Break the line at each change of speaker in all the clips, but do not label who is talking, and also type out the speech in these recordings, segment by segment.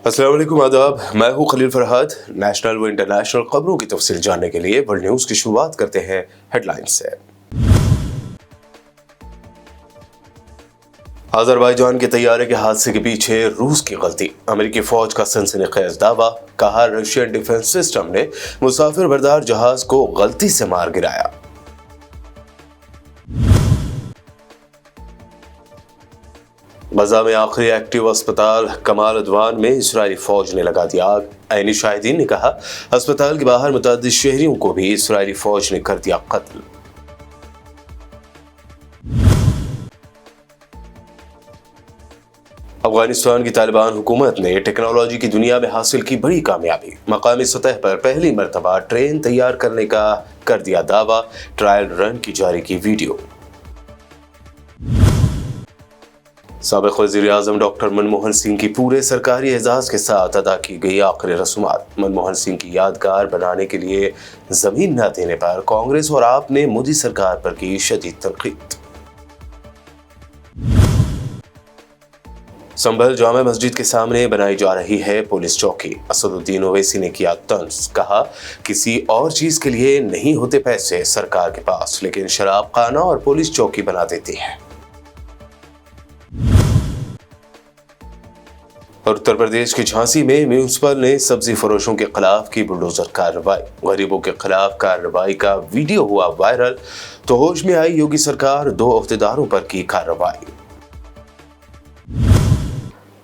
अस्सलाम वालेकुम, आदाब। मैं हूं खलील फरहाद। नेशनल व इंटरनेशनल खबरों की तफसील जानने के लिए वर्ल्ड न्यूज़ की शुरुआत करते हैं हेडलाइंस से। अजरबैजान के तैयारे के हादसे के पीछे रूस की गलती, अमेरिकी फौज का सनसनीखेज दावा। कहा, रशियन डिफेंस सिस्टम ने मुसाफिर बरदार जहाज को गलती से मार गिराया। गजा में आखिरी एक्टिव अस्पताल कमाल अदवान में इजरायली फौज ने लगा दी आग। ऐनी शाहिदीन ने कहा, अस्पताल के बाहर मुतअद्दिद शहरियों को भी इजरायली फौज ने कर दिया कत्ल। अफगानिस्तान की तालिबान हुकूमत ने टेक्नोलॉजी की दुनिया में हासिल की बड़ी कामयाबी, मकामी सतह पर पहली मरतबा ट्रेन तैयार करने का कर दिया दावा। ट्रायल रन की जारी की वीडियो। साबिक वज़ीर आज़म डॉक्टर मनमोहन सिंह की पूरे सरकारी एजाज के साथ अदा की गई आखिरी रस्मात। मनमोहन सिंह की यादगार बनाने के लिए जमीन न देने पर कांग्रेस और आप ने मोदी सरकार पर की शदीद तनकीद। संभल जामा मस्जिद के सामने बनाई जा रही है पुलिस चौकी। असदुद्दीन ओवैसी ने किया तंज, कहा, किसी और चीज के लिए नहीं होते पैसे सरकार के पास, लेकिन शराब खाना और पुलिस चौकी बना देती है। और उत्तर प्रदेश के झांसी में म्यूनिसिपल ने सब्जी फरोशों के खिलाफ की बुलडोजर कार्रवाई। गरीबों के खिलाफ कार्रवाई का वीडियो हुआ वायरल, तो होश में आई योगी सरकार, 2 अहदेदारों पर की कार्रवाई।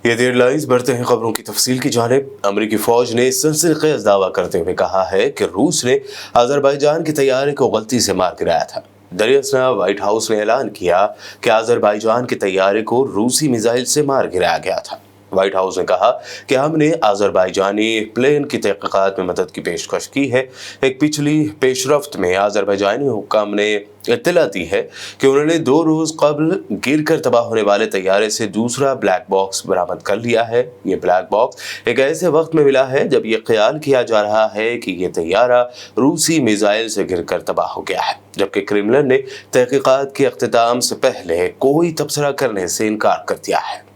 ये हेडलाइंस, बढ़ते हैं खबरों की तफसील की जानिब। अमेरिकी फौज ने सनसनीखेज दावा करते हुए कहा है कि रूस ने अजरबैजान के तैयारे को गलती से मार गिराया था। दरअसल व्हाइट हाउस ने ऐलान किया कि अजरबैजान के तैयारे को रूसी मिसाइल से मार गिराया गया था। व्हाइट हाउस ने कहा कि हमने अजरबैजानी प्लेन की तहकीकात में मदद की पेशकश की है। एक पिछली पेशरफ्त में अजरबैजानी हुक्काम ने इत्तला दी है कि उन्होंने 2 रोज कबल गिरकर तबाह होने वाले तैयारे से दूसरा ब्लैक बॉक्स बरामद कर लिया है। ये ब्लैक बॉक्स एक ऐसे वक्त में मिला है जब ये ख्याल किया जा रहा है कि ये तैयारा रूसी मिसाइल से गिरकर तबाह हो गया है, जबकि क्रेमलिन ने तहकीकात के अख्तिताम से पहले कोई तबसरा करने से इनकार कर दिया है।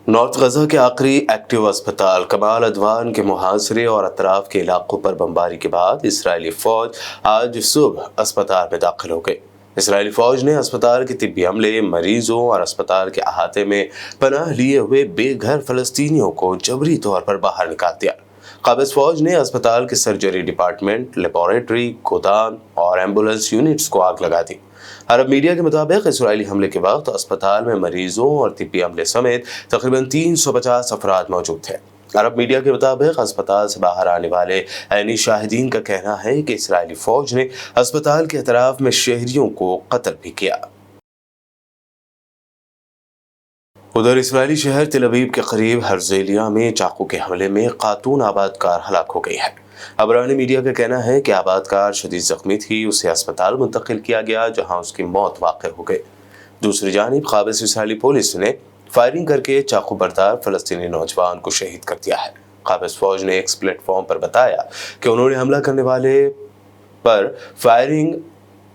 नॉर्थ गजा के आखिरी एक्टिव अस्पताल कमाल अदवान के मुहासरे और अतराफ के इलाकों पर बमबारी के बाद इसराइली फौज आज सुबह अस्पताल में दाखिल हो गई। इसराइली फौज ने अस्पताल के तिब्बी अमले, मरीजों और अस्पताल के अहाते में पनाह लिए हुए बेघर फलस्तीनियों को जबरी तौर पर बाहर निकाल दिया। काबिज फौज ने अस्पताल के सर्जरी डिपार्टमेंट, लेबोरेटरी, गोदाम और एम्बुलेंस यूनिट्स को आग लगा दी। अरब मीडिया के मुताबिक इसराइली हमले के वक्त अस्पताल में मरीजों और तिब्बी अमले समेत तकरीबन 350 अफराद मौजूद थे। अरब मीडिया के मुताबिक अस्पताल से बाहर आने वाले ऐनी शाहिदीन का कहना है कि इसराइली फौज ने अस्पताल के अतराफ में शहरियों को कत्ल भी किया। उधर इसराइली शहर तेल अवीव के करीब हर्जेलिया में चाकू के हमले में खातून आबादकार हलाक हो गई है। अबरानी मीडिया का कहना है कि आबादकार शदीद जख्मी थी, उसे अस्पताल मुंतकिल किया गया जहां उसकी मौत वाक़ हो गई। दूसरी जानिब काबिज इसराइली पुलिस ने फायरिंग करके चाकू बरदार फलस्तीनी नौजवान को शहीद कर दिया है। काबिज फौज ने एक्स प्लेटफॉर्म पर बताया कि उन्होंने हमला करने वाले पर फायरिंग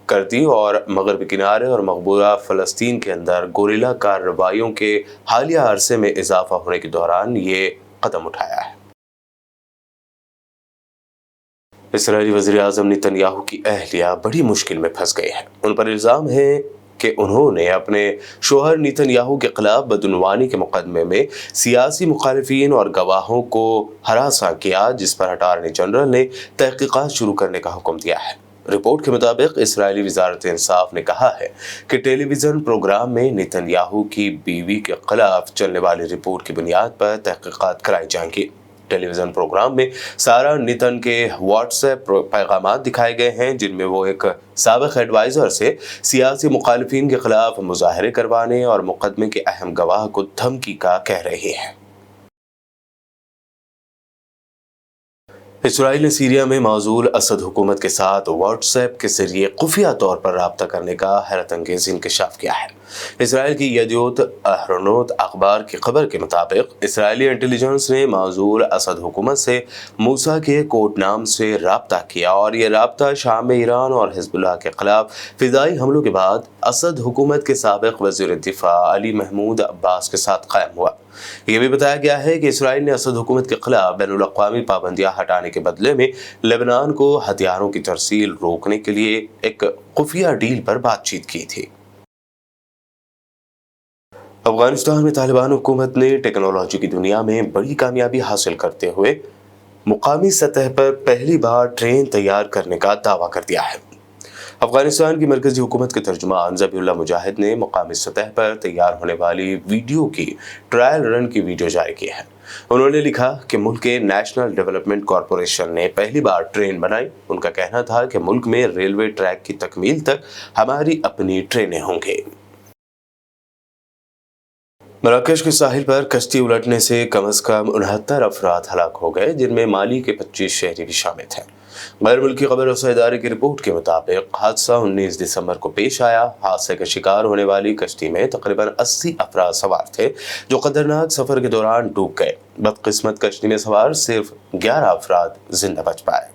कर दी और मगरबी किनारे और मकबूजा फ़लस्तीन के अंदर गोरिल्ला कार्रवाइयों के हालिया अरसे में इजाफा होने के दौरान ये कदम उठाया है। इसराइली वज़ीर आज़म नेतन्याहू की अहलिया बड़ी मुश्किल में फंस गए हैं। उन पर इल्ज़ाम है कि उन्होंने अपने शोहर नेतन्याहू के खिलाफ बदउनवानी के मुकदमे में सियासी मुखालिफिन और गवाहों को हरासा किया, जिस पर अटॉर्नी जनरल ने तहकीकात शुरू करने का हुक्म दिया है। रिपोर्ट के मुताबिक इसराइली वज़ारत इंसाफ ने कहा है कि टेलीविज़न प्रोग्राम में नेतन्याहू की बीवी के खिलाफ चलने वाली रिपोर्ट की बुनियाद पर तहकीकात कराई जाएंगी। टेलीविज़न प्रोग्राम में सारा नितन के व्हाट्सएप पैगाम दिखाए गए हैं, जिनमें वो एक साबिक एडवाइज़र से सियासी मुखालिफिन के खिलाफ मुजाहरे करवाने और मुकदमे के अहम गवाह को धमकी का कह रहे हैं। इसराइल ने सीरिया में मौजूद असद हुकूमत के साथ व्हाट्सएप के जरिए खुफिया तौर पर रब्ता करने का हैरत अंगेज इंकशाफ किया है। इसराइल की यदियोत अहरोनोत अखबार की खबर के मुताबिक इसराइली इंटेलिजेंस ने मौजूद असद हुकूमत से मूसा के कोड नाम से रब्ता किया और ये रब्ता शाम में ईरान और हिजबुल्लाह के खिलाफ फिजाई हमलों के बाद असद हुकूमत के साबिक वज़ीर दिफा अली महमूद अब्बास के साथ कायम हुआ। ये भी बताया गया है कि इसराइल ने असद हुकूमत के खिलाफ बैनुल-अक़वामी पाबंदियां हटाने के बदले में लेबनान को हथियारों की तरसील रोकने के लिए एक खुफिया डील पर बातचीत की थी। अफगानिस्तान में तालिबान हुकूमत ने टेक्नोलॉजी की दुनिया में बड़ी कामयाबी हासिल करते हुए मुकामी सतह पर पहली बार ट्रेन तैयार करने का दावा कर दिया है। अफगानिस्तान की मरकजी हुकूमत के तर्जुमान ज़बीहुल्लाह मुजाहिद ने मुकामी सतह पर तैयार होने वाली वीडियो की ट्रायल रन की वीडियो जारी की है। उन्होंने लिखा कि मुल्क के नेशनल डेवलपमेंट कॉरपोरेशन ने पहली बार ट्रेन बनाई। उनका कहना था कि मुल्क में रेलवे ट्रैक की तकमील तक हमारी अपनी ट्रेनें होंगी। मराकश के साहिल पर कश्ती उलटने से कम 69 अफराद हलाक हो गए, जिनमें माली के 25 शहरी भी शामिल थे। गैर मुल्की खबर रसा इदारे की रिपोर्ट के मुताबिक हादसा 19 दिसंबर को पेश आया। हादसे का शिकार होने वाली कश्ती में तकरीबन 80 अफराद सवार थे, जो खतरनाक सफर के दौरान डूब गए। बदकिस्मत कश्ती में सवार सिर्फ 11 अफराद जिंदा बच पाए।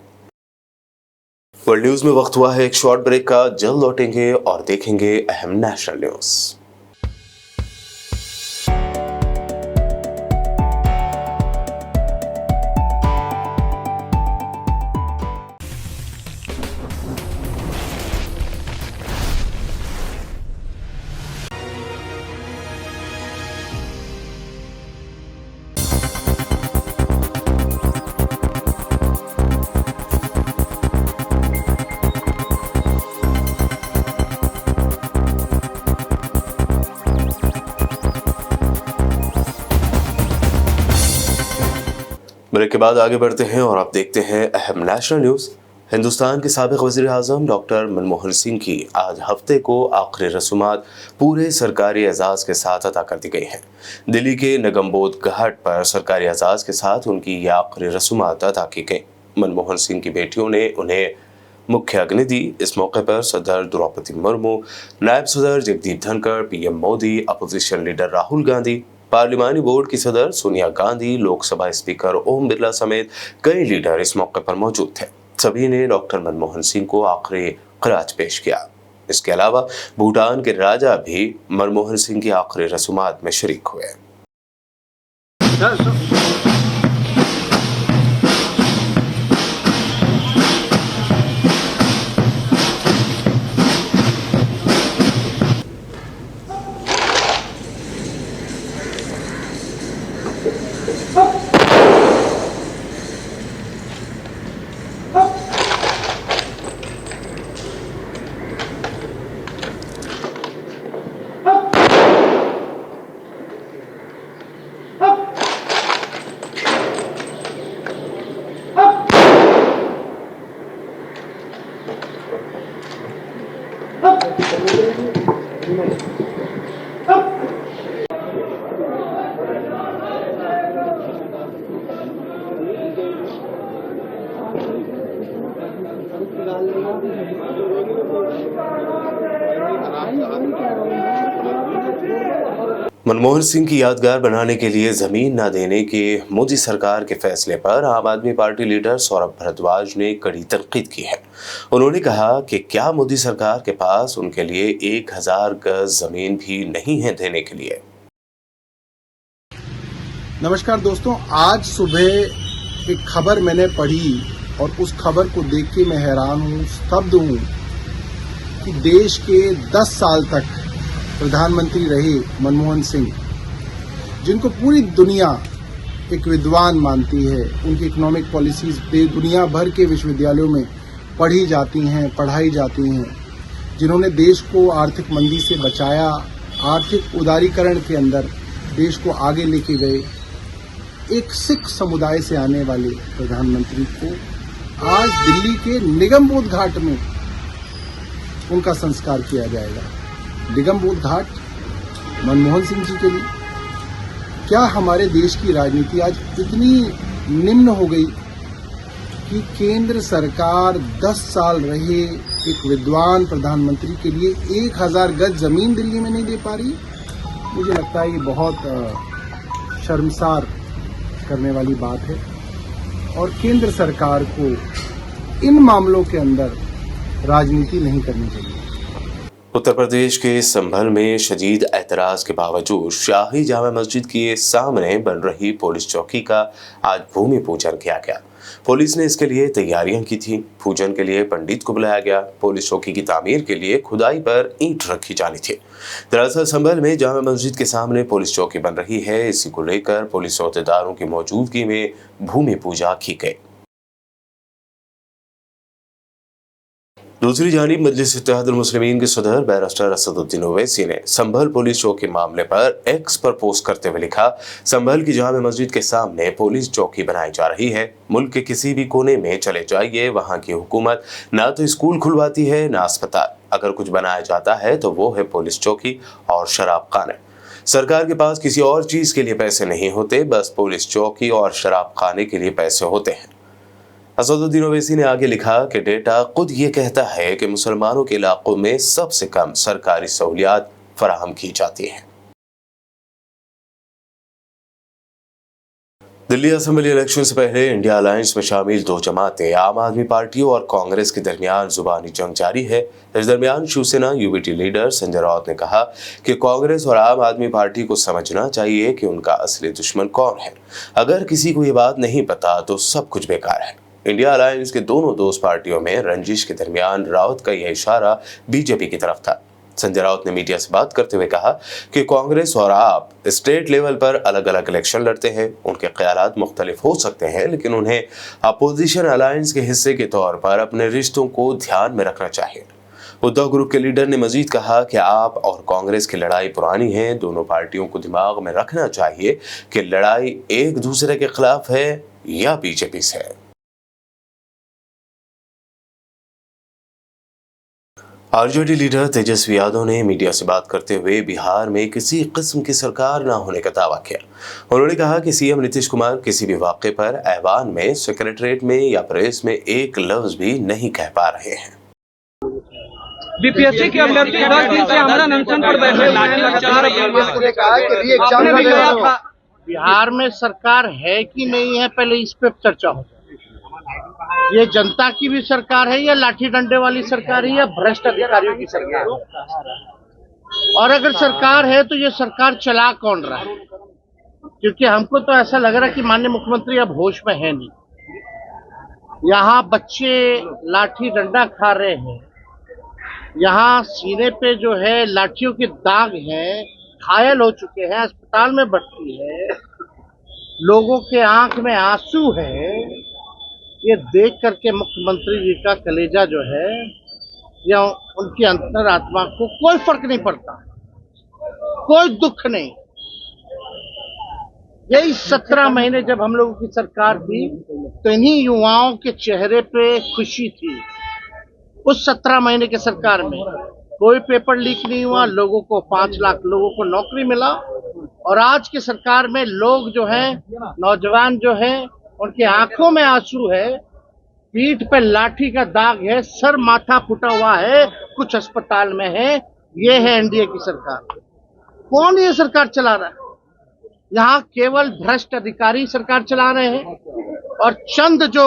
वर्ल्ड न्यूज में वक्त हुआ है एक शॉर्ट ब्रेक का। जल्द लौटेंगे और देखेंगे अहम नेशनल न्यूज। ब्रेक के बाद आगे बढ़ते हैं और आप देखते हैं अहम नेशनल न्यूज़। हिंदुस्तान के साबिक वज़ीर आज़म डॉक्टर मनमोहन सिंह की आज हफ्ते को आखिरी रसूमात पूरे सरकारी एजाज़ के साथ अदा कर दी गई हैं। दिल्ली के निगमबोध घाट पर सरकारी एजाज़ के साथ उनकी ये आखिरी रसूमात अदा की गई। मनमोहन सिंह की बेटियों ने उन्हें मुख्य अग्नि दी। इस मौके पर सदर द्रौपदी मुर्मू, नायब सदर Jagdeep Dhankhar, PM Modi, opposition leader Rahul Gandhi, पार्लिमानी बोर्ड की सदर सोनिया गांधी, लोकसभा स्पीकर ओम बिरला समेत कई लीडर इस मौके पर मौजूद थे। सभी ने डॉक्टर मनमोहन सिंह को आखिरी खराज पेश किया। इसके अलावा भूटान के राजा भी मनमोहन सिंह की आखिरी रसूमात में शरीक हुए। मनमोहन सिंह की यादगार बनाने के लिए जमीन न देने के मोदी सरकार के फैसले पर आम आदमी पार्टी लीडर सौरभ भारद्वाज ने कड़ी तनकीद की है। उन्होंने कहा कि क्या मोदी सरकार के पास उनके लिए 1000 गज जमीन भी नहीं है देने के लिए।
नमस्कार दोस्तों, आज सुबह एक खबर मैंने पढ़ी और उस खबर को देख के मैं हैरान हूँ, स्तब्ध हूँ कि देश के 10 साल तक प्रधानमंत्री रहे मनमोहन सिंह, जिनको पूरी दुनिया एक विद्वान मानती है। उनकी इकोनॉमिक पॉलिसीज दुनिया भर के विश्वविद्यालयों में पढ़ी जाती हैं, पढ़ाई जाती हैं, जिन्होंने देश को आर्थिक मंदी से बचाया, आर्थिक उदारीकरण के अंदर देश को आगे लेके गए। एक सिख समुदाय से आने वाले प्रधानमंत्री को आज दिल्ली के निगमबोध घाट में उनका संस्कार किया जाएगा। निगमबोध घाट मनमोहन सिंह जी के लिए। क्या हमारे देश की राजनीति आज इतनी निम्न हो गई कि केंद्र सरकार 10 साल रहे एक विद्वान प्रधानमंत्री के लिए 1000 गज जमीन दिल्ली में नहीं दे पा रही। मुझे लगता है ये बहुत शर्मसार करने वाली बात है और केंद्र सरकार को इन मामलों के अंदर राजनीति नहीं करनी चाहिए।
उत्तर प्रदेश के संभल में शदीद एतराज के बावजूद शाही जामा मस्जिद के सामने बन रही पुलिस चौकी का आज भूमि पूजन किया गया। पुलिस ने इसके लिए तैयारियां की थी। पूजन के लिए पंडित को बुलाया गया। पुलिस चौकी की तामीर के लिए खुदाई पर ईंट रखी जानी थी। दरअसल संभल में जामा मस्जिद के सामने पुलिस चौकी बन रही है। इसी को लेकर पुलिस अहदेदारों की मौजूदगी में भूमि पूजा की गई। दूसरी जानिब मजलिस इत्तेहादुल मुस्लिमीन के सदर बैरिस्टर असदुद्दीन ओवैसी ने संभल पुलिस चौकी मामले पर एक्स पर पोस्ट करते हुए लिखा, संभल की जामा मस्जिद के सामने पुलिस चौकी बनाई जा रही है। मुल्क के किसी भी कोने में चले जाइए, वहां की हुकूमत ना तो स्कूल खुलवाती है ना अस्पताल। अगर कुछ बनाया जाता है तो वो है पुलिस चौकी और शराब खाने। सरकार के पास किसी और चीज के लिए पैसे नहीं होते, बस पुलिस चौकी और शराब खाने के लिए पैसे होते हैं। असदुद्दीन ओवैसी ने आगे लिखा कि डेटा खुद ये कहता है कि मुसलमानों के इलाकों में सबसे कम सरकारी सहूलियात फराहम की जाती हैं। दिल्ली असेंबली इलेक्शन से पहले इंडिया अलायंस में शामिल दो जमातें आम आदमी पार्टी और कांग्रेस के दरमियान जुबानी जंग जारी है। इस दरमियान शिवसेना यूबीटी लीडर संजय राउत ने कहा कि कांग्रेस और आम आदमी पार्टी को समझना चाहिए कि उनका असली दुश्मन कौन है। अगर किसी को ये बात नहीं पता तो सब कुछ बेकार है। इंडिया अलायंस के दोनों दोस्त पार्टियों में रंजिश के दरमियान राउत का यह इशारा बीजेपी की तरफ था। संजय राउत ने मीडिया से बात करते हुए कहा कि कांग्रेस और आप स्टेट लेवल पर अलग अलग इलेक्शन लड़ते हैं। उनके ख्यालात मुख्तलिफ हो सकते हैं, लेकिन उन्हें अपोजिशन अलायंस के हिस्से के तौर पर अपने रिश्तों को ध्यान में रखना चाहिए। उद्धव ग्रुप के लीडर ने मजीद कहा कि आप और कांग्रेस की लड़ाई पुरानी है। दोनों पार्टियों को दिमाग में रखना चाहिए कि लड़ाई एक दूसरे के खिलाफ है या बीजेपी से है। आरजेडी लीडर तेजस्वी यादव ने मीडिया से बात करते हुए बिहार में किसी किस्म की सरकार न होने का दावा किया। उन्होंने कहा कि सीएम नीतीश कुमार किसी भी वाक़े पर ऐवान में, सेक्रेटरीट में या प्रेस में एक लफ्ज भी नहीं कह पा रहे हैं।
बीपीएससी के अभ्यर्थी 10 दिन से हमारा अनशन पर बैठे हैं।
बिहार में सरकार है कि नहीं है, पहले इस पे चर्चा हो। ये जनता की भी सरकार है या लाठी डंडे वाली सरकार है या भ्रष्ट अधिकारियों की सरकार है? और अगर सरकार है तो ये सरकार चला कौन रहा है? क्योंकि हमको तो ऐसा लग रहा है कि माननीय मुख्यमंत्री अब होश में है नहीं। यहाँ बच्चे लाठी डंडा खा रहे हैं, यहाँ सीने पे जो है लाठियों के दाग हैं, घायल हो चुके हैं, अस्पताल में भर्ती है, लोगों के आंख में आंसू है। ये देख करके मुख्यमंत्री जी का कलेजा जो है या उनकी अंतरात्मा को कोई फर्क नहीं पड़ता, कोई दुख नहीं। यही 17 महीने जब हम लोगों की सरकार थी तो इन्हीं युवाओं के चेहरे पे खुशी थी। उस 17 महीने के सरकार में कोई पेपर लीक नहीं हुआ, लोगों को 5 लाख लोगों को नौकरी मिला। और आज की सरकार में लोग जो हैं, नौजवान जो हैं, उनकी आंखों में आंसू है, पीठ पे लाठी का दाग है, सर माथा फुटा हुआ है, कुछ अस्पताल में है। ये है एनडीए की सरकार। कौन ये सरकार चला रहा है? यहाँ केवल भ्रष्ट अधिकारी सरकार चला रहे हैं और चंद जो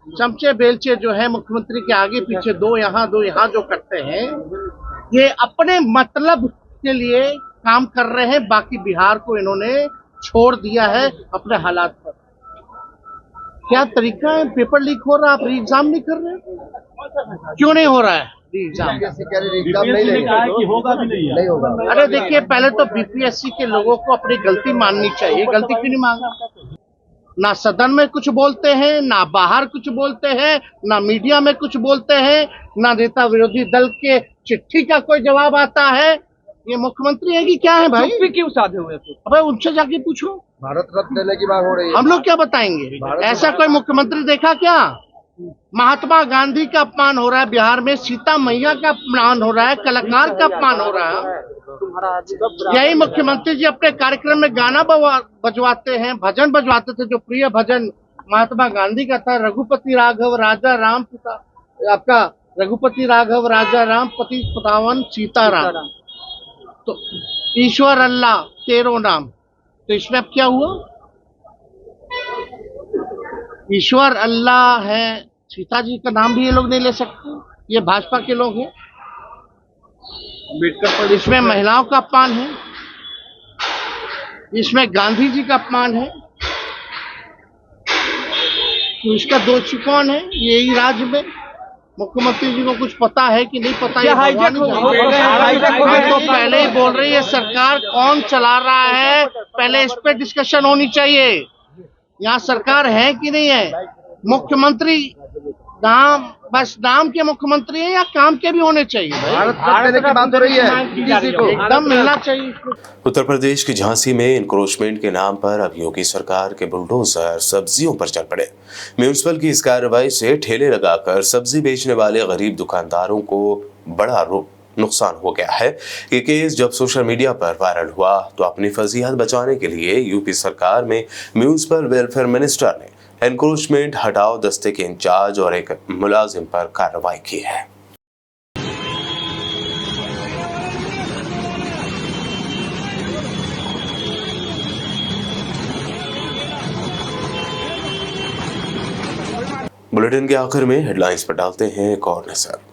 चमचे बेलचे जो है मुख्यमंत्री के आगे पीछे दो यहाँ जो करते हैं, ये अपने मतलब के लिए काम कर रहे हैं। बाकी बिहार को इन्होंने छोड़ दिया है अपने हालात पर। क्या तरीका है? पेपर लीक हो रहा है, आप री एग्जाम नहीं कर रहे? क्यों नहीं हो रहा है री एग्जाम?
नहीं होगा।
अरे देखिए, पहले तो बीपीएससी के लोगों को अपनी गलती माननी चाहिए। गलती क्यों नहीं मांगा? ना सदन में कुछ बोलते हैं, ना बाहर कुछ बोलते हैं, ना मीडिया में कुछ बोलते हैं, ना नेता विरोधी दल के चिट्ठी का कोई जवाब आता है। ये मुख्यमंत्री है कि क्या है भाई?
चुप्पी क्यों साधे हुए थे?
अबे उनसे जाके पूछो।
भारत रत्न देने की मांग हो रही है।
हम लोग क्या बताएंगे? ऐसा कोई मुख्यमंत्री देखा क्या? महात्मा गांधी का अपमान हो रहा है बिहार में, सीता मैया का अपमान हो रहा है, कलाकार का अपमान हो रहा है। यही मुख्यमंत्री जी अपने कार्यक्रम में गाना बजवाते हैं, भजन बजवाते थे, जो प्रिय भजन महात्मा गांधी का था, रघुपति राघव राजा राम पिता, आपका रघुपति राघव राजा राम पति पतावन सीताराम, तो ईश्वर अल्लाह तेरो नाम। तो इसमें अब क्या हुआ? ईश्वर अल्लाह है, सीता जी का नाम भी ये लोग नहीं ले सकते, ये भाजपा के लोग हैं। इसमें महिलाओं का अपमान है, इसमें गांधी जी का अपमान है, तो इसका दोषी कौन है? यही राज्य में मुख्यमंत्री जी को कुछ पता है कि नहीं पता? ये भगवान ही जाने। मैं तो पहले ही बोल रही है, सरकार कौन चला रहा है पहले इस पे डिस्कशन होनी चाहिए। यहाँ सरकार है कि नहीं है? मुख्यमंत्री नाम, बस नाम के मुख्यमंत्री है या काम के भी होने चाहिए? भारत की बात हो रही है, एकदम मिलना चाहिए।
उत्तर प्रदेश की झांसी में इंक्रोचमेंट के नाम पर अब योगी सरकार के बुलडोजर सब्जियों पर चल पड़े। म्यूनिसिपल की इस कार्रवाई से ठेले लगाकर सब्जी बेचने वाले गरीब दुकानदारों को बड़ा नुकसान हो गया है। ये केस जब सोशल मीडिया पर वायरल हुआ तो अपनी फजीहत बचाने के लिए यूपी सरकार में म्यूनिसिपल वेलफेयर मिनिस्टर ने एनक्रोचमेंट हटाओ दस्ते के इंचार्ज और एक मुलाजिम पर कार्रवाई की है। बुलेटिन के आखिर में हेडलाइंस पर डालते हैं एक और नजर।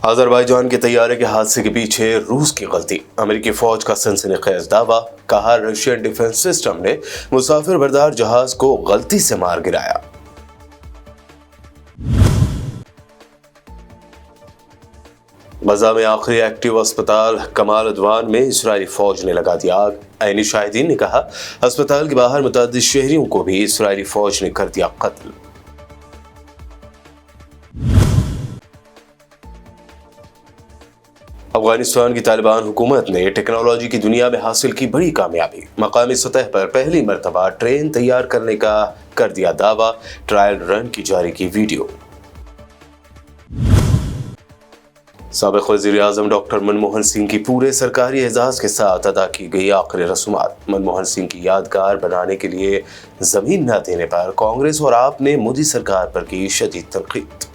अजरबैजान के तैयारे के हादसे के पीछे रूस की गलती, अमेरिकी फौज का सनसनीखेज दावा, कहा रशियन डिफेंस सिस्टम ने मुसाफिर बरदार जहाज को गलती से मार गिराया। गजा में आखिरी एक्टिव अस्पताल कमाल अदवान में इजरायली फौज ने लगा दी आग। ऐनी शाहिदीन ने कहा अस्पताल के बाहर मुतअद्दिद शहरियों को भी इजरायली फौज ने कर दिया कत्ल। अफगानिस्तान की तालिबान हुकूमत ने टेक्नोलॉजी की दुनिया में हासिल की बड़ी कामयाबी, मकामी सतह पर पहली मर्तबा ट्रेन तैयार करने का कर दिया दावा, ट्रायल रन की जारी की वीडियो। साबिक वज़ीर-ए-आज़म डॉक्टर मनमोहन सिंह की पूरे सरकारी एजाज के साथ अदा की गई आखिरी रस्मात। मनमोहन सिंह की यादगार बनाने के लिए जमीन न देने पर कांग्रेस और आप ने मोदी सरकार पर की शदीद तनकीद।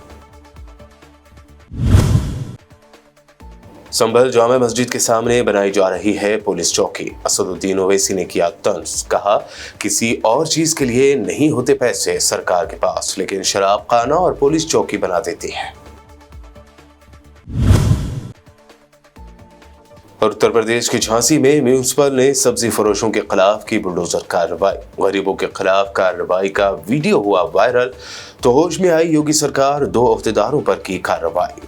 संभल जामा मस्जिद के सामने बनाई जा रही है पुलिस चौकी, असदुद्दीन ओवैसी ने किया तंज, कहा किसी और चीज के लिए नहीं होते पैसे सरकार के पास, लेकिन शराब खाना और पुलिस चौकी बना देती है। और उत्तर प्रदेश की झांसी में म्यूनिसिपल ने सब्जी फरोशों के खिलाफ की बुलडोजर कार्रवाई, गरीबों के खिलाफ कार्रवाई का वीडियो हुआ वायरल, तो होश में आई योगी सरकार, 2 अहदेदारों पर की कार्रवाई।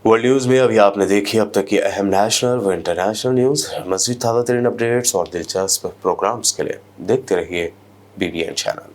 वर्ल्ड न्यूज में अभी आपने देखी अब तक की अहम नेशनल व इंटरनेशनल न्यूज। मज़ीद ताज़ा तरीन अपडेट्स और दिलचस्प प्रोग्राम्स के लिए देखते रहिए BBN चैनल।